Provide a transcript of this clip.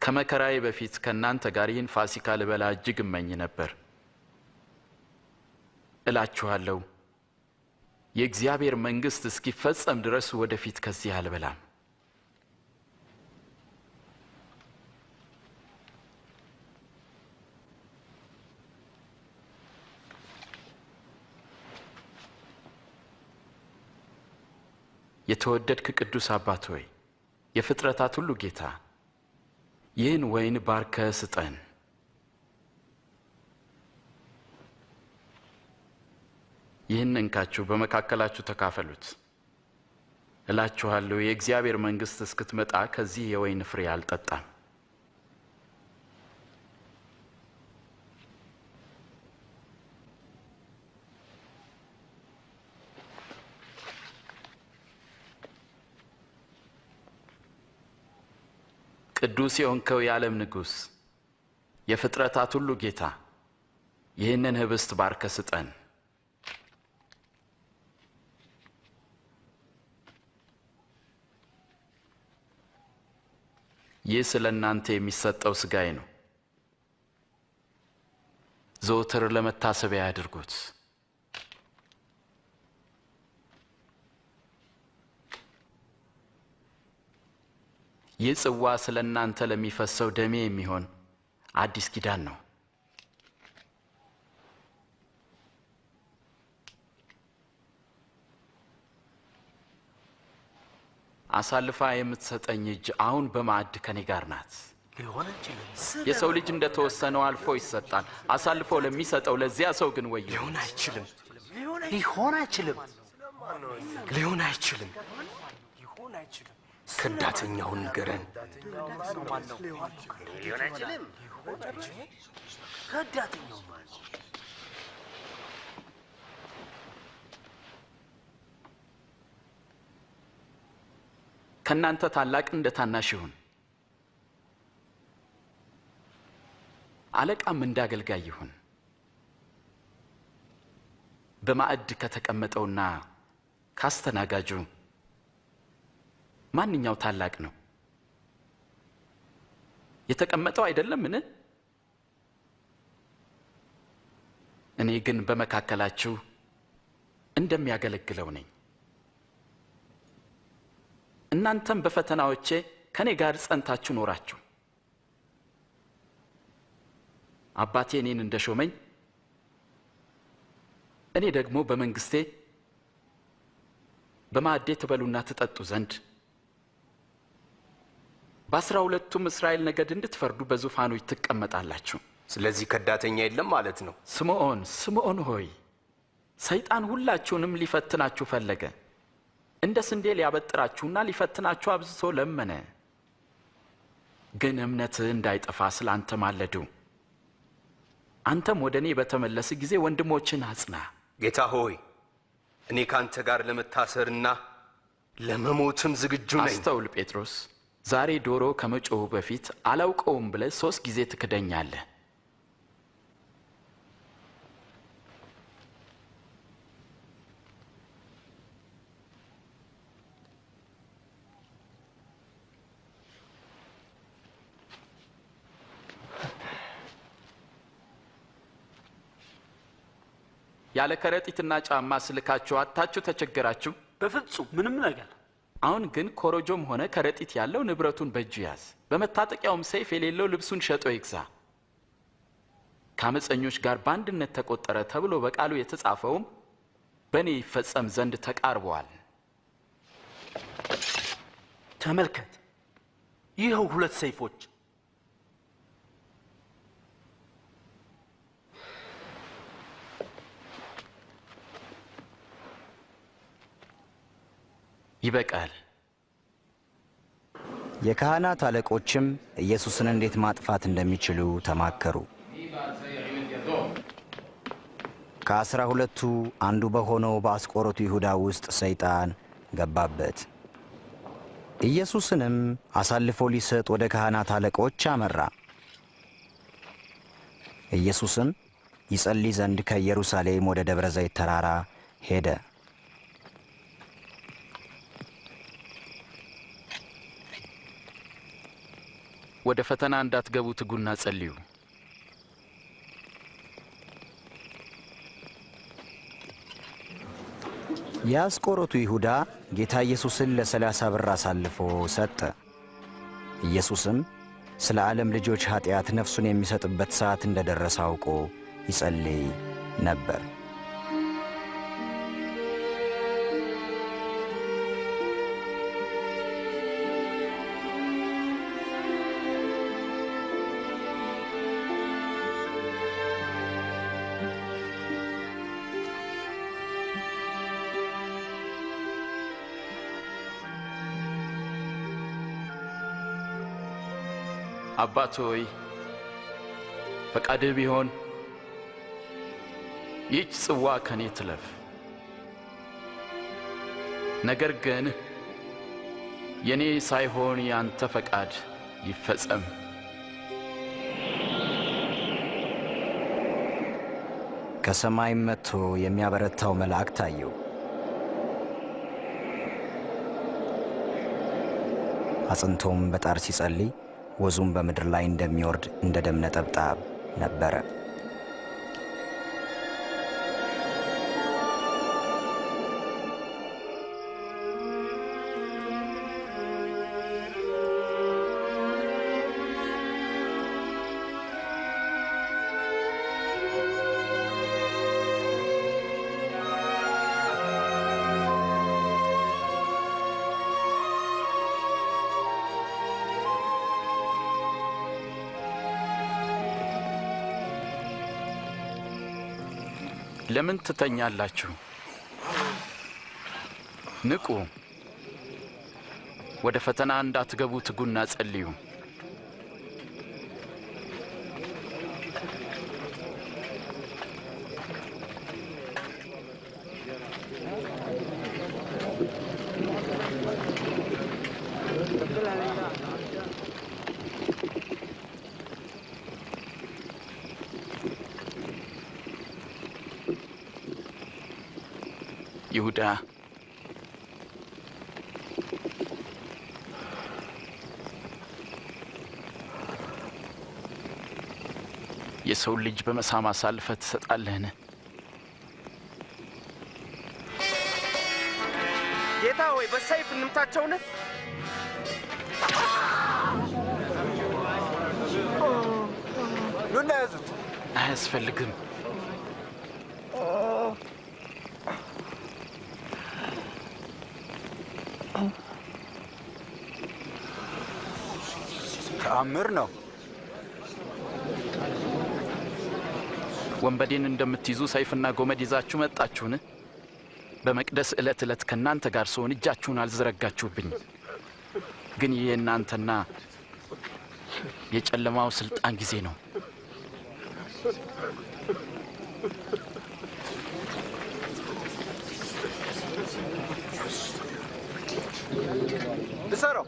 ከመከራዬ በፊት ከእናንተ ጋር ይህን ፋሲካ ልበላ እጅግ እመኝ ነበር። እላችኋለሁ የእግዚአብሔር መንግሥት እስኪፈጸም ድረስ ወደፊት ከዚህ አልበላም። የተወደድክ ቅዱስ አባት ሆይ፣ የፍጥረታት ሁሉ ጌታ፣ ይህን ወይን ባርከህ ስጠን። ይህን እንካችሁ በመካከላችሁ ተካፈሉት። እላችኋለሁ የእግዚአብሔር መንግሥት እስክትመጣ ከዚህ የወይን ፍሬ አልጠጣም። ቅዱስ የሆንከው የዓለም ንጉሥ፣ የፍጥረታት ሁሉ ጌታ፣ ይህንን ኅብስት ባርከህ ስጠን። ይህ ስለ እናንተ የሚሰጠው ሥጋዬ ነው። ዘወትር ለመታሰቢያ ያድርጉት። ይህ ጽዋ ስለ እናንተ ለሚፈሰው ደሜ የሚሆን አዲስ ኪዳን ነው። አሳልፋ የምትሰጠኝ እጅ አሁን በማዕድ ከኔ ጋር ናት። የሰው ልጅ እንደተወሰነው አልፎ ይሰጣል። አሳልፎ ለሚሰጠው ለዚያ ሰው ግን ወዮ። ሊሆን አይችልም፣ ሊሆን አይችልም፣ ሊሆን አይችልም። ከዳተኛውን ንገረን። ሊሆን አይችልም። ከዳተኛው ማለት ከእናንተ ታላቅ እንደ ታናሽ ይሁን፣ አለቃም እንደ አገልጋይ ይሁን። በማዕድ ከተቀመጠውና ካስተናጋጁ ማንኛው ታላቅ ነው? የተቀመጠው አይደለምን? እኔ ግን በመካከላችሁ እንደሚያገለግለው ነኝ። እናንተም በፈተናዎቼ ከኔ ጋር ጸንታችሁ ኖራችሁ። አባቴ እኔን እንደሾመኝ እኔ ደግሞ በመንግስቴ በማዕዴ ትበሉና ትጠጡ ዘንድ በ12ቱም እስራኤል ነገድ እንድትፈርዱ በዙፋኖች ትቀመጣላችሁ። ስለዚህ ከዳተኛ የለም ማለት ነው። ስምዖን ሆይ፣ ሰይጣን ሁላችሁንም ሊፈትናችሁ ፈለገ። እንደ ስንዴ ሊያበጥራችሁና ሊፈትናችሁ አብዝቶ ለመነ። ግን እምነትህ እንዳይጠፋ ስለ አንተ ማለዱ። አንተም ወደ እኔ በተመለስ ጊዜ ወንድሞችን አጽና። ጌታ ሆይ፣ እኔ ካንተ ጋር ለመታሰርና ለመሞትም ዝግጁ ነኝ። አስተውል ጴጥሮስ፣ ዛሬ ዶሮ ከመጮሁ በፊት አላውቀውም ብለህ 3 ጊዜ ትክደኛለህ። ያለ ከረጢትና ጫማ ስልካችሁ አጥታችሁ ተቸገራችሁ? በፍጹም ምንም ነገር። አሁን ግን ኮረጆም ሆነ ከረጢት ያለው ንብረቱን በእጁ ያዝ፣ በመታጠቂያውም ሰይፍ የሌለው ልብሱን ሸጦ ይግዛ። ከአመፀኞች ጋር በአንድነት ተቆጠረ ተብሎ በቃሉ የተጻፈውም በእኔ ይፈጸም ዘንድ ተቃርበዋል። ተመልከት፣ ይኸው 2 ሰይፎች። ይበቃል። የካህናት አለቆችም ኢየሱስን እንዴት ማጥፋት እንደሚችሉ ተማከሩ። ከ12ቱ አንዱ በሆነው በአስቆሮቱ ይሁዳ ውስጥ ሰይጣን ገባበት። ኢየሱስንም አሳልፎ ሊሰጥ ወደ ካህናት አለቆች አመራ። ኢየሱስም ይጸልይ ዘንድ ከኢየሩሳሌም ወደ ደብረ ዘይት ተራራ ሄደ። ወደ ፈተና እንዳትገቡ ትጉና ጸልዩ። የአስቆሮቱ ይሁዳ ጌታ ኢየሱስን ለ30 ብር አሳልፎ ሰጠ። ኢየሱስም ስለ ዓለም ልጆች ኀጢአት ነፍሱን የሚሰጥበት ሰዓት እንደደረሰ አውቆ ይጸልይ ነበር። አባት ሆይ ፈቃድህ ቢሆን ይህች ጽዋ ከኔ ትለፍ፣ ነገር ግን የኔ ሳይሆን ያንተ ፈቃድ ይፈጸም። ከሰማይም መጥቶ የሚያበረታው መልአክ ታየው። አጽንቶም በጣር ሲጸልይ ወዙም በምድር ላይ እንደሚወርድ እንደ ደም ነጠብጣብ ነበረ። ለምን ትተኛላችሁ? ንቁ፣ ወደ ፈተና እንዳትገቡ ትጉና ጸልዩ። ይሁዳ የሰው ልጅ በመሳም አሳልፈህ ትሰጣለህን? ጌታ ሆይ በሰይፍ እንምታቸውን? ኑና ያዙት። አያስፈልግም። ተአምር ነው። ወንበዴን እንደምትይዙ ሰይፍና ጎመድ ይዛችሁ መጣችሁን? በመቅደስ ዕለት ዕለት ከእናንተ ጋር ስሆን እጃችሁን አልዘረጋችሁብኝ። ግን ይህ የእናንተና የጨለማው ሥልጣን ጊዜ ነው። ልሰራው